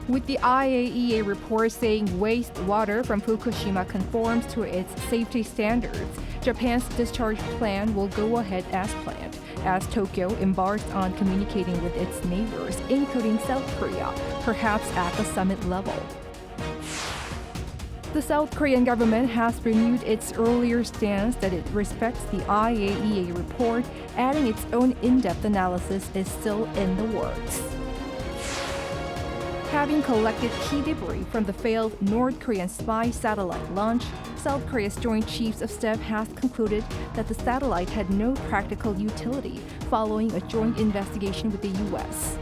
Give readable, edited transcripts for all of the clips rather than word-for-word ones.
With the IAEA report saying wastewater from Fukushima conforms to its safety standards, Japan's discharge plan will go ahead as planned, as Tokyo embarks on communicating with its neighbors, including South Korea, perhaps at the summit level. The South Korean government has renewed its earlier stance that it respects the IAEA report, adding its own in-depth analysis is still in the works. Having collected key debris from the failed North Korean spy satellite launch, South Korea's Joint Chiefs of Staff has concluded that the satellite had no practical utility following a joint investigation with the U.S.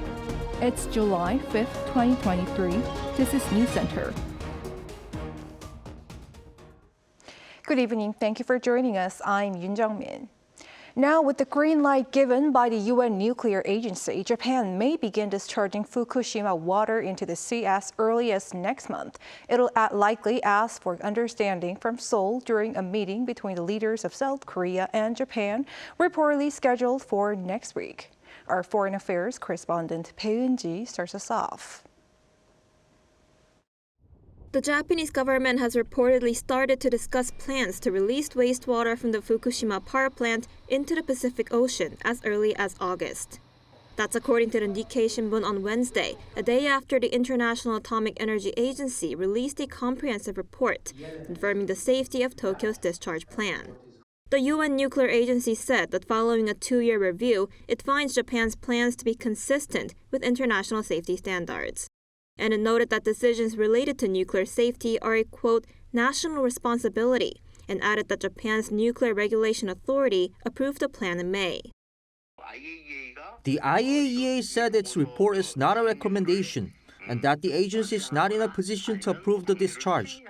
It's July 5, 2023. This is News Center. Good evening. Thank you for joining us. I'm Yoon Jung-min. Now, with the green light given by the UN Nuclear Agency, Japan may begin discharging Fukushima water into the sea as early as next month. It'll likely ask for understanding from Seoul during a meeting between the leaders of South Korea and Japan, reportedly scheduled for next week. Our foreign affairs correspondent Bae Eun-ji starts us off. The Japanese government has reportedly started to discuss plans to release wastewater from the Fukushima power plant into the Pacific Ocean as early as August. That's according to the Nikkei Shimbun on Wednesday, a day after the International Atomic Energy Agency released a comprehensive report confirming the safety of Tokyo's discharge plan. The UN Nuclear Agency said that following a 2-year review, it finds Japan's plans to be consistent with international safety standards. And it noted that decisions related to nuclear safety are a, quote, national responsibility, and added that Japan's Nuclear Regulation Authority approved the plan in May. The IAEA said its report is not a recommendation and that the agency is not in a position to approve the discharge.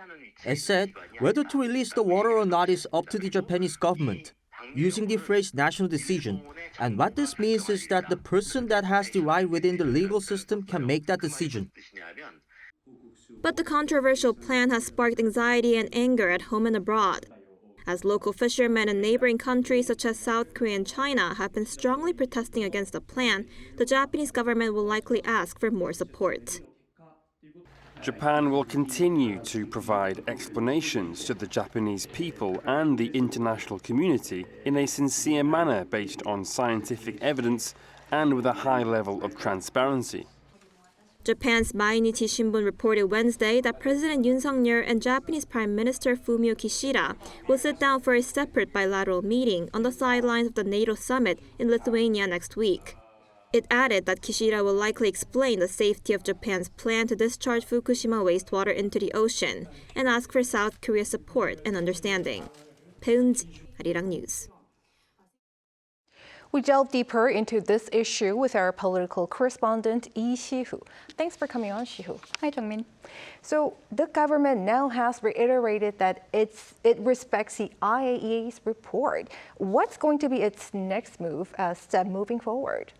It said whether to release the water or not is up to the Japanese government, using the phrase national decision. And what this means is that the person that has the right within the legal system can make that decision. But the controversial plan has sparked anxiety and anger at home and abroad, as local fishermen in neighboring countries such as South Korea and China have been strongly protesting against the plan. The Japanese government will likely ask for more support. Japan will continue to provide explanations to the Japanese people and the international community in a sincere manner based on scientific evidence and with a high level of transparency. Japan's Mainichi Shimbun reported Wednesday that President Yoon Suk-yeol and Japanese Prime Minister Fumio Kishida will sit down for a separate bilateral meeting on the sidelines of the NATO summit in Lithuania next week. It added that Kishida will likely explain the safety of Japan's plan to discharge Fukushima wastewater into the ocean and ask for South Korea's support and understanding. Bae Eun-ji, Arirang News. We delve deeper into this issue with our political correspondent, Lee Si-hoo. Thanks for coming on, Si-hoo. Hi, Jung-min. So the government now has reiterated that it respects the IAEA's report. What's going to be its next step moving forward?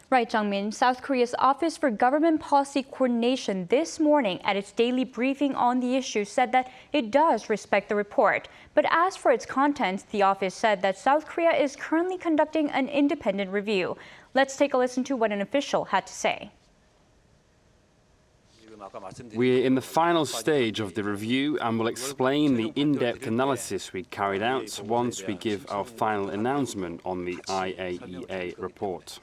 Right, Jung-min. South Korea's Office for Government Policy Coordination this morning at its daily briefing on the issue said that it does respect the report. But as for its contents, the office said that South Korea is currently conducting an independent review. Let's take a listen to what an official had to say. We're in the final stage of the review and will explain the in-depth analysis we carried out once we give our final announcement on the IAEA report.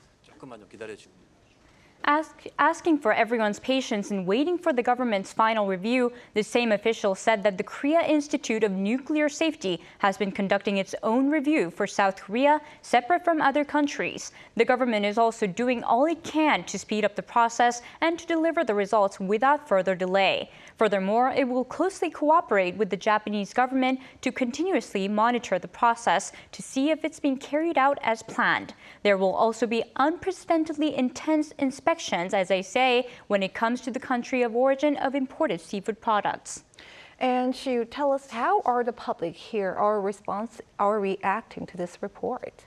Asking for everyone's patience and waiting for the government's final review, the same official said that the Korea Institute of Nuclear Safety has been conducting its own review for South Korea, separate from other countries. The government is also doing all it can to speed up the process and to deliver the results without further delay. Furthermore, it will closely cooperate with the Japanese government to continuously monitor the process to see if it's being carried out as planned. There will also be unprecedentedly intense inspections, as I say, when it comes to the country of origin of imported seafood products. And Shu, tell us, how are the public here, are reacting to this report?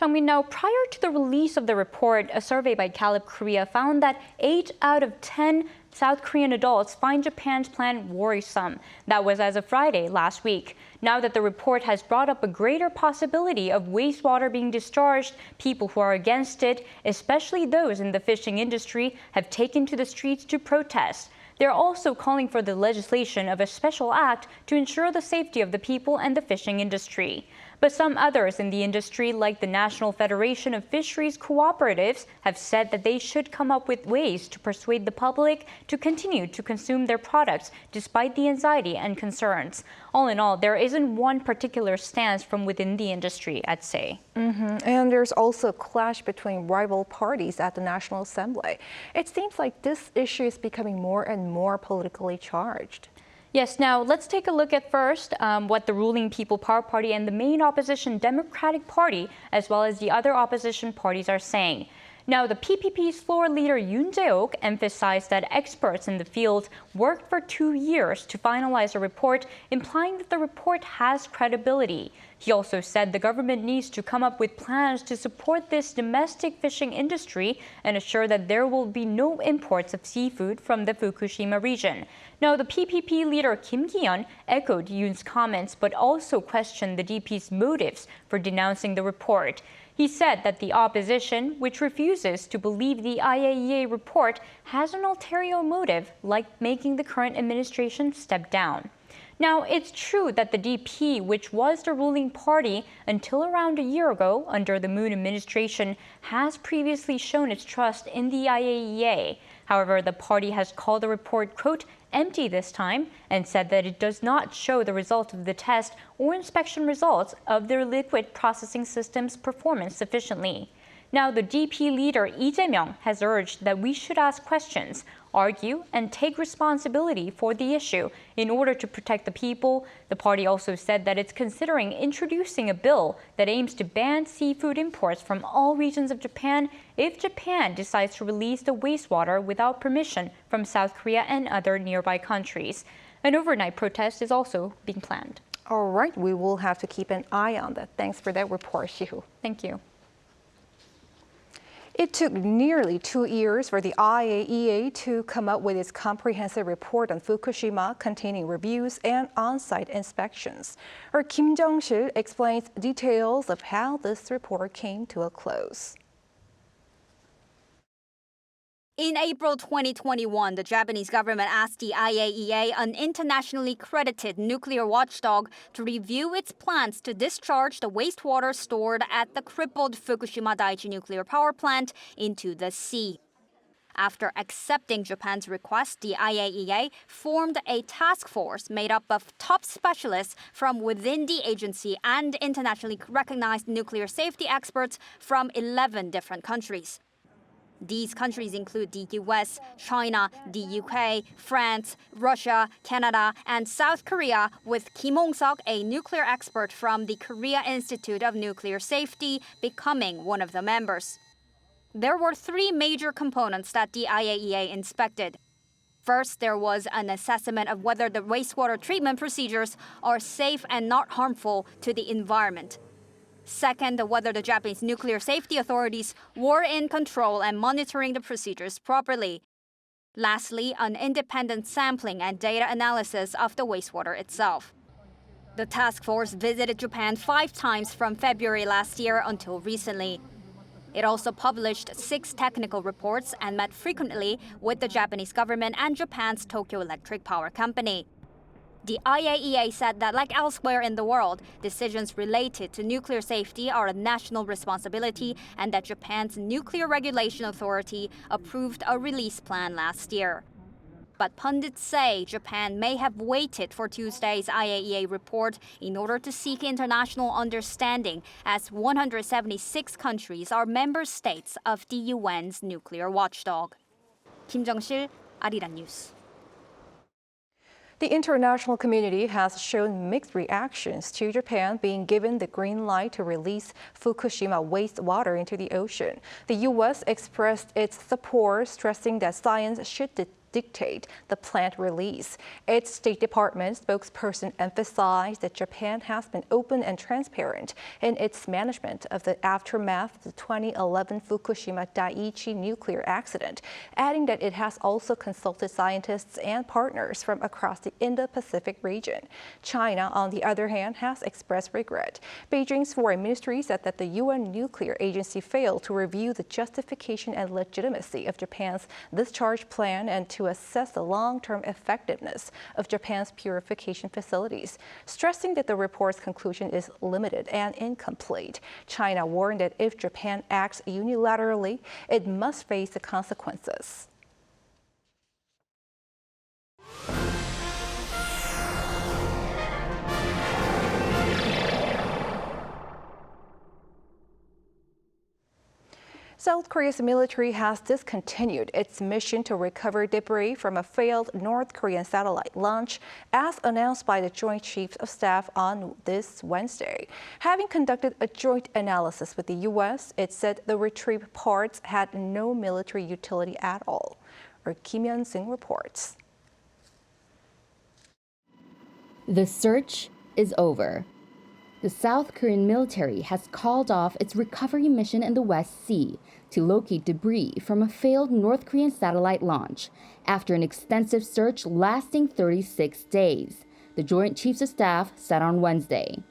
Jung-min, now, prior to the release of the report, a survey by Gallup Korea found that 8 out of 10 South Korean adults find Japan's plan worrisome. That was as of Friday last week. Now that the report has brought up a greater possibility of wastewater being discharged, people who are against it, especially those in the fishing industry, have taken to the streets to protest. They're also calling for the legislation of a special act to ensure the safety of the people and the fishing industry. But some others in the industry, like the National Federation of Fisheries Cooperatives, have said that they should come up with ways to persuade the public to continue to consume their products despite the anxiety and concerns. All in all, there isn't one particular stance from within the industry, I'd say. And there's also a clash between rival parties at the National Assembly. It seems like this issue is becoming more and more politically charged. Yes, now let's take a look at first what the ruling People Power Party and the main opposition Democratic Party, as well as the other opposition parties, are saying. Now, the PPP's floor leader Yoon emphasized that experts in the field worked for 2 years to finalize a report, implying that the report has credibility. He also said the government needs to come up with plans to support this domestic fishing industry and assure that there will be no imports of seafood from the Fukushima region. Now, the PPP leader Kim Ki-yeon echoed Yoon's comments but also questioned the DP's motives for denouncing the report. He said that the opposition, which refuses to believe the IAEA report, has an ulterior motive, like making the current administration step down. Now, it's true that the DP, which was the ruling party until around a year ago under the Moon administration, has previously shown its trust in the IAEA. However, the party has called the report, quote, empty this time and said that it does not show the result of the test or inspection results of their liquid processing system's performance sufficiently. Now, the DP leader Lee Jae-myung has urged that we should ask questions, argue, and take responsibility for the issue in order to protect the people. The party also said that it's considering introducing a bill that aims to ban seafood imports from all regions of Japan if Japan decides to release the wastewater without permission from South Korea and other nearby countries. An overnight protest is also being planned. All right, we will have to keep an eye on that. Thanks for that report, Shihu. Thank you. It took nearly 2 years for the IAEA to come up with its comprehensive report on Fukushima, containing reviews and on-site inspections. Our Kim Jong-sil explains details of how this report came to a close. In April 2021, the Japanese government asked the IAEA, an internationally credited nuclear watchdog, to review its plans to discharge the wastewater stored at the crippled Fukushima Daiichi nuclear power plant into the sea. After accepting Japan's request, the IAEA formed a task force made up of top specialists from within the agency and internationally recognized nuclear safety experts from 11 different countries. These countries include the US, China, the UK, France, Russia, Canada, and South Korea, with Kim Hong-seok, a nuclear expert from the Korea Institute of Nuclear Safety, becoming one of the members. There were 3 major components that the IAEA inspected. First, there was an assessment of whether the wastewater treatment procedures are safe and not harmful to the environment. Second, whether the Japanese nuclear safety authorities were in control and monitoring the procedures properly. Lastly, an independent sampling and data analysis of the wastewater itself. The task force visited Japan 5 times from February last year until recently. It also published 6 technical reports and met frequently with the Japanese government and Japan's Tokyo Electric Power Company. The IAEA said that, like elsewhere in the world, decisions related to nuclear safety are a national responsibility and that Japan's Nuclear Regulation Authority approved a release plan last year. But pundits say Japan may have waited for Tuesday's IAEA report in order to seek international understanding, as 176 countries are member states of the UN's nuclear watchdog. Kim Jong-sil, Arirang News. The international community has shown mixed reactions to Japan being given the green light to release Fukushima wastewater into the ocean. The U.S. expressed its support, stressing that science should dictate the plant release. Its State Department spokesperson emphasized that Japan has been open and transparent in its management of the aftermath of the 2011 Fukushima Daiichi nuclear accident, adding that it has also consulted scientists and partners from across the Indo-Pacific region. China, on the other hand, has expressed regret. Beijing's foreign ministry said that the UN nuclear agency failed to review the justification and legitimacy of Japan's discharge plan and to to assess the long-term effectiveness of Japan's purification facilities, stressing that the report's conclusion is limited and incomplete. China warned that if Japan acts unilaterally, it must face the consequences. South Korea's military has discontinued its mission to recover debris from a failed North Korean satellite launch, as announced by the Joint Chiefs of Staff on this Wednesday. Having conducted a joint analysis with the U.S., it said the retrieved parts had no military utility at all. Our Kim Hyun-sung reports. The search is over. The South Korean military has called off its recovery mission in the West Sea to locate debris from a failed North Korean satellite launch after an extensive search lasting 36 days, the Joint Chiefs of Staff said on Wednesday.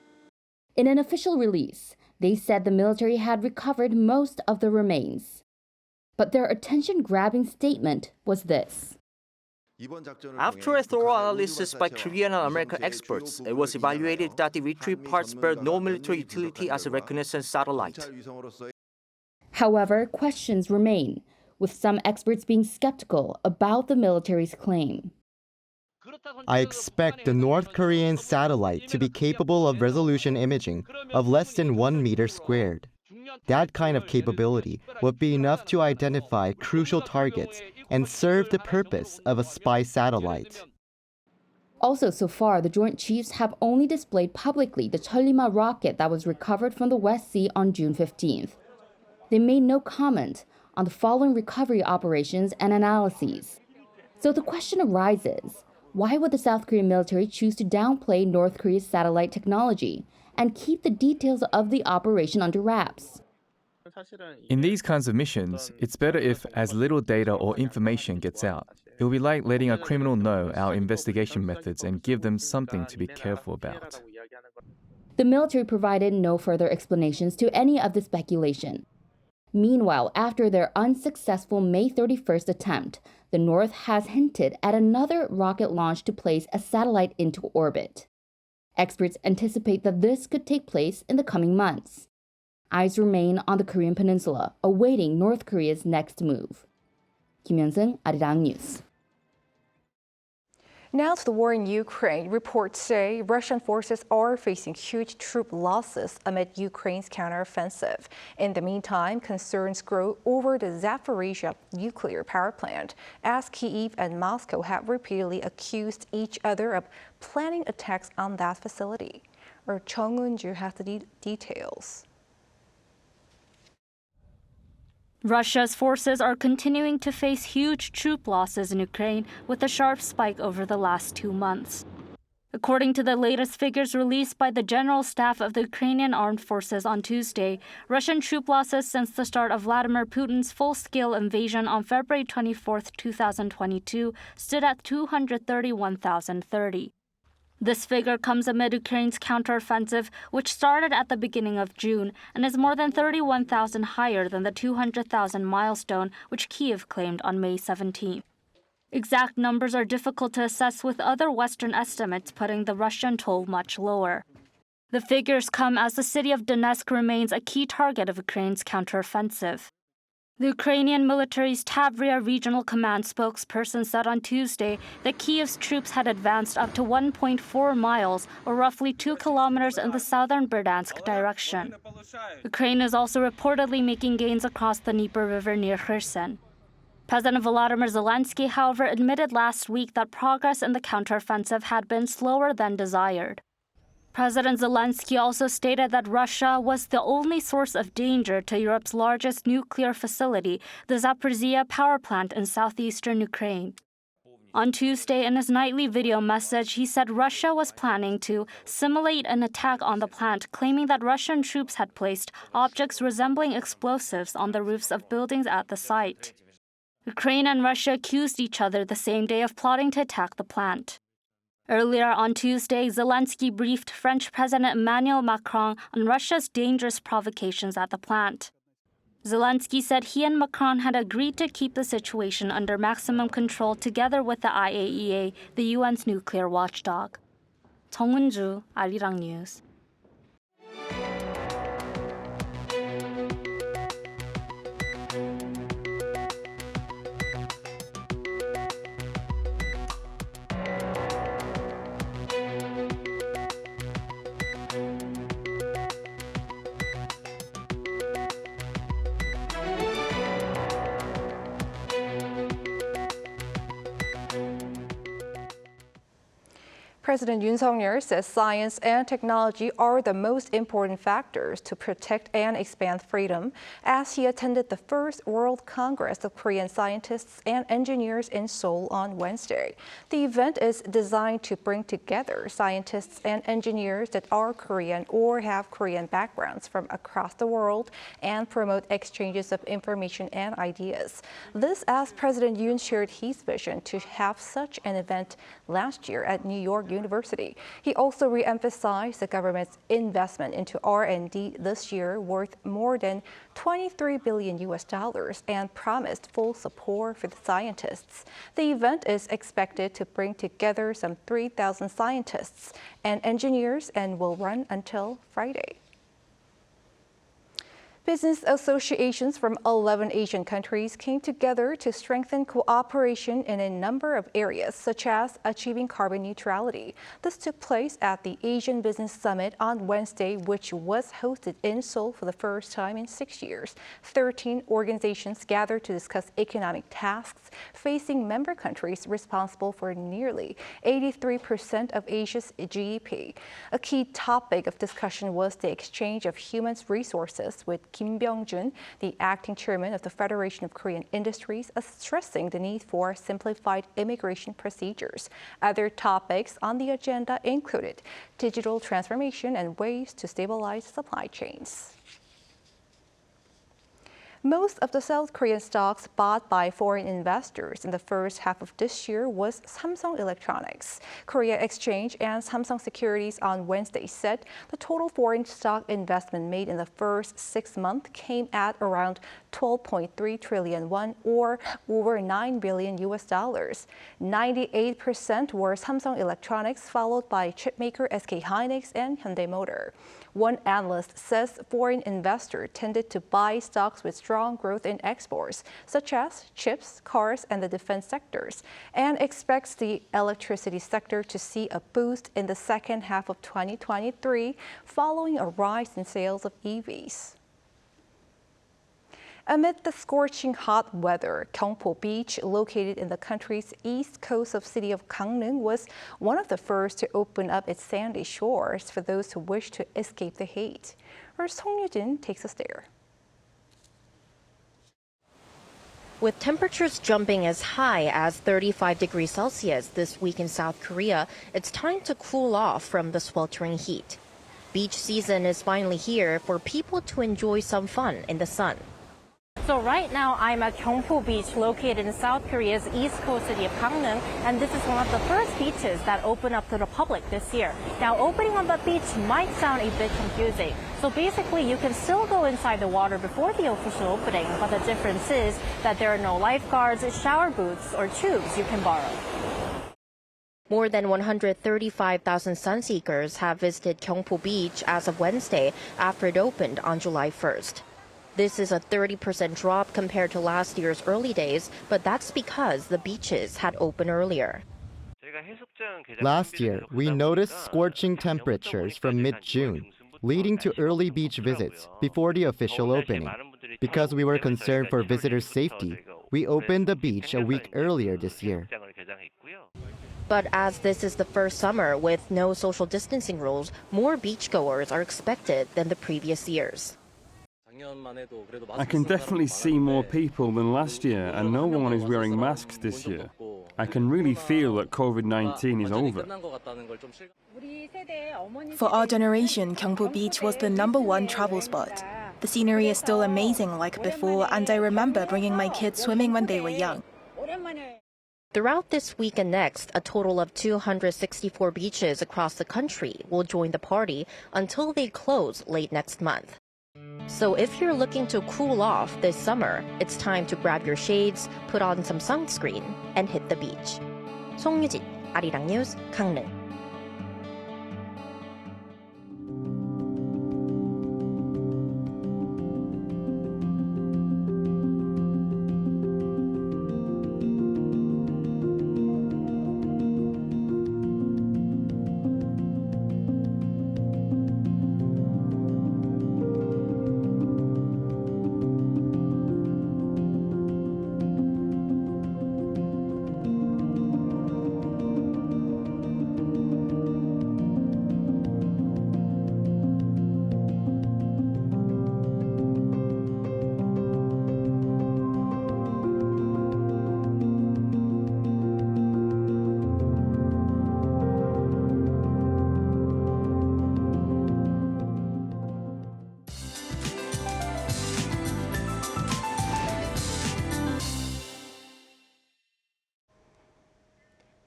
In an official release, they said the military had recovered most of the remains. But their attention-grabbing statement was this. After a thorough analysis by Korean and American experts, it was evaluated that the retrieved parts bear no military utility as a reconnaissance satellite. However, questions remain, with some experts being skeptical about the military's claim. I expect the North Korean satellite to be capable of resolution imaging of less than 1 meter squared. That kind of capability would be enough to identify crucial targets and serve the purpose of a spy satellite. Also, so far, the Joint Chiefs have only displayed publicly the Cheolima rocket that was recovered from the West Sea on June 15th. They made no comment on the following recovery operations and analyses. So the question arises, why would the South Korean military choose to downplay North Korea's satellite technology and keep the details of the operation under wraps? In these kinds of missions, it's better if as little data or information gets out. It will be like letting a criminal know our investigation methods and give them something to be careful about. The military provided no further explanations to any of the speculation. Meanwhile, after their unsuccessful May 31st attempt, the North has hinted at another rocket launch to place a satellite into orbit. Experts anticipate that this could take place in the coming months. Eyes remain on the Korean peninsula, awaiting North Korea's next move. Kim Hyun-sung, Arirang News. Now to the war in Ukraine. Reports say Russian forces are facing huge troop losses amid Ukraine's counteroffensive. In the meantime, concerns grow over the Zaporizhzhia nuclear power plant, as Kyiv and Moscow have repeatedly accused each other of planning attacks on that facility. Our Chung Eun-ju has the details. Russia's forces are continuing to face huge troop losses in Ukraine, with a sharp spike over the last 2 months. According to the latest figures released by the General Staff of the Ukrainian Armed Forces on Tuesday, Russian troop losses since the start of Vladimir Putin's full-scale invasion on February 24, 2022, stood at 231,030. This figure comes amid Ukraine's counteroffensive, which started at the beginning of June and is more than 31,000 higher than the 200,000 milestone which Kyiv claimed on May 17. Exact numbers are difficult to assess, with other Western estimates putting the Russian toll much lower. The figures come as the city of Donetsk remains a key target of Ukraine's counteroffensive. The Ukrainian military's Tavria Regional Command spokesperson said on Tuesday that Kyiv's troops had advanced up to 1.4 miles, or roughly 2 kilometers in the southern Berdansk direction. Ukraine is also reportedly making gains across the Dnieper River near Kherson. President Volodymyr Zelensky, however, admitted last week that progress in the counteroffensive had been slower than desired. President Zelensky also stated that Russia was the only source of danger to Europe's largest nuclear facility, the Zaporizhzhia power plant in southeastern Ukraine. On Tuesday, in his nightly video message, he said Russia was planning to simulate an attack on the plant, claiming that Russian troops had placed objects resembling explosives on the roofs of buildings at the site. Ukraine and Russia accused each other the same day of plotting to attack the plant. Earlier on Tuesday, Zelensky briefed French President Emmanuel Macron on Russia's dangerous provocations at the plant. Zelensky said he and Macron had agreed to keep the situation under maximum control together with the IAEA, the UN's nuclear watchdog. 정은주, Arirang News. President Yoon says science and technology are the most important factors to protect and expand freedom as he attended the first World Congress of Korean Scientists and Engineers in Seoul on Wednesday. The event is designed to bring together scientists and engineers that are Korean or have Korean backgrounds from across the world and promote exchanges of information and ideas. This as President Yoon shared his vision to have such an event last year at New York University. He also re-emphasized the government's investment into R&D this year worth more than $23 billion and promised full support for the scientists. The event is expected to bring together some 3,000 scientists and engineers and will run until Friday. Business associations from 11 Asian countries came together to strengthen cooperation in a number of areas, such as achieving carbon neutrality. This took place at the Asian Business Summit on Wednesday, which was hosted in Seoul for the first time in 6 years. 13 organizations gathered to discuss economic tasks facing member countries responsible for nearly 83% of Asia's GDP. A key topic of discussion was the exchange of human resources, with Kim Byung-jun, the acting chairman of the Federation of Korean Industries, stressing the need for simplified immigration procedures. Other topics on the agenda included digital transformation and ways to stabilize supply chains. Most of the South Korean stocks bought by foreign investors in the first half of this year was Samsung Electronics. Korea Exchange and Samsung Securities on Wednesday said the total foreign stock investment made in the first 6 months came at around 12.3 trillion won, or over $9 billion. 98% were Samsung Electronics, followed by chipmaker SK Hynix and Hyundai Motor. One analyst says foreign investors tended to buy stocks with strong growth in exports, such as chips, cars, and the defense sectors, and expects the electricity sector to see a boost in the second half of 2023 following a rise in sales of EVs. Amid the scorching hot weather, Gyeongpo Beach, located in the country's east coast of city of Gangneung, was one of the first to open up its sandy shores for those who wish to escape the heat. Our Song Yoo-jin takes us there. With temperatures jumping as high as 35 degrees Celsius this week in South Korea, it's time to cool off from the sweltering heat. Beach season is finally here for people to enjoy some fun in the sun. So right now I'm at Gyeongpo Beach, located in South Korea's east coast city of Gangneung, and this is one of the first beaches that open up to the public this year. Now, opening on the beach might sound a bit confusing. So basically, you can still go inside the water before the official opening, but the difference is that there are no lifeguards, shower booths, or tubes you can borrow. More than 135,000 sunseekers have visited Gyeongpo Beach as of Wednesday after it opened on July 1st. This is a 30% drop compared to last year's early days, but that's because the beaches had opened earlier. Last year, we noticed scorching temperatures from mid-June, leading to early beach visits before the official opening. Because we were concerned for visitors' safety, we opened the beach a week earlier this year. But as this is the first summer with no social distancing rules, more beachgoers are expected than the previous years. I can definitely see more people than last year, and no one is wearing masks this year. I can really feel that COVID-19 is over. For our generation, Gyeongpo Beach was the #1 travel spot. The scenery is still amazing like before, and I remember bringing my kids swimming when they were young. Throughout this week and next, a total of 264 beaches across the country will join the party until they close late next month. So if you're looking to cool off this summer, it's time to grab your shades, put on some sunscreen, and hit the beach. 송유진, Arirang News, Gangneung.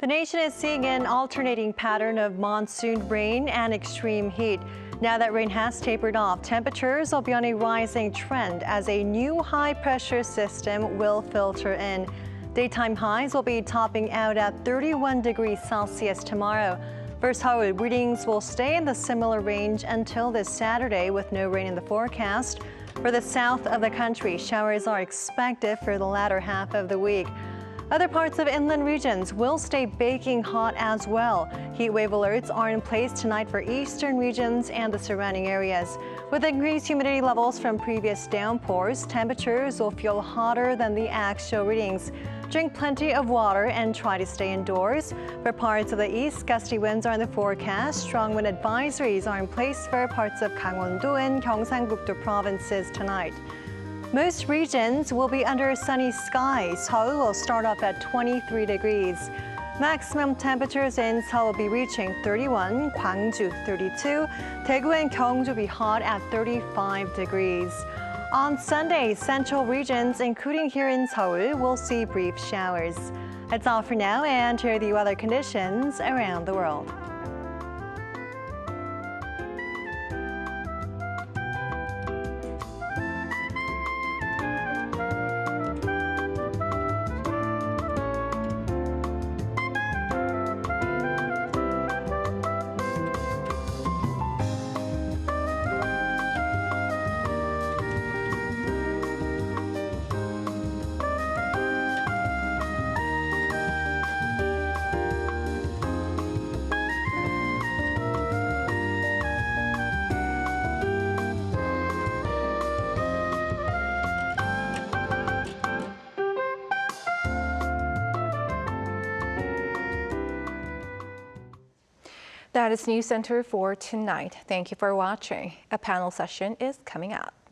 The nation is seeing an alternating pattern of monsoon rain and extreme heat. Now that rain has tapered off, temperatures will be on a rising trend as a new high-pressure system will filter in. Daytime highs will be topping out at 31 degrees Celsius tomorrow. For Seoul, readings will stay in the similar range until this Saturday with no rain in the forecast. For the south of the country, showers are expected for the latter half of the week. Other parts of inland regions will stay baking hot as well. Heat wave alerts are in place tonight for eastern regions and the surrounding areas. With increased humidity levels from previous downpours, temperatures will feel hotter than the actual readings. Drink plenty of water and try to stay indoors. For parts of the east, gusty winds are in the forecast. Strong wind advisories are in place for parts of Gangwon-do and Gyeongpo provinces tonight. Most regions will be under sunny skies. Seoul will start off at 23 degrees. Maximum temperatures in Seoul will be reaching 31, Gwangju 32, Daegu and Gyeongju will be hot at 35 degrees. On Sunday, central regions, including here in Seoul, will see brief showers. That's all for now, and here are the weather conditions around the world. That is News Center for tonight. Thank you for watching. A panel session is coming up.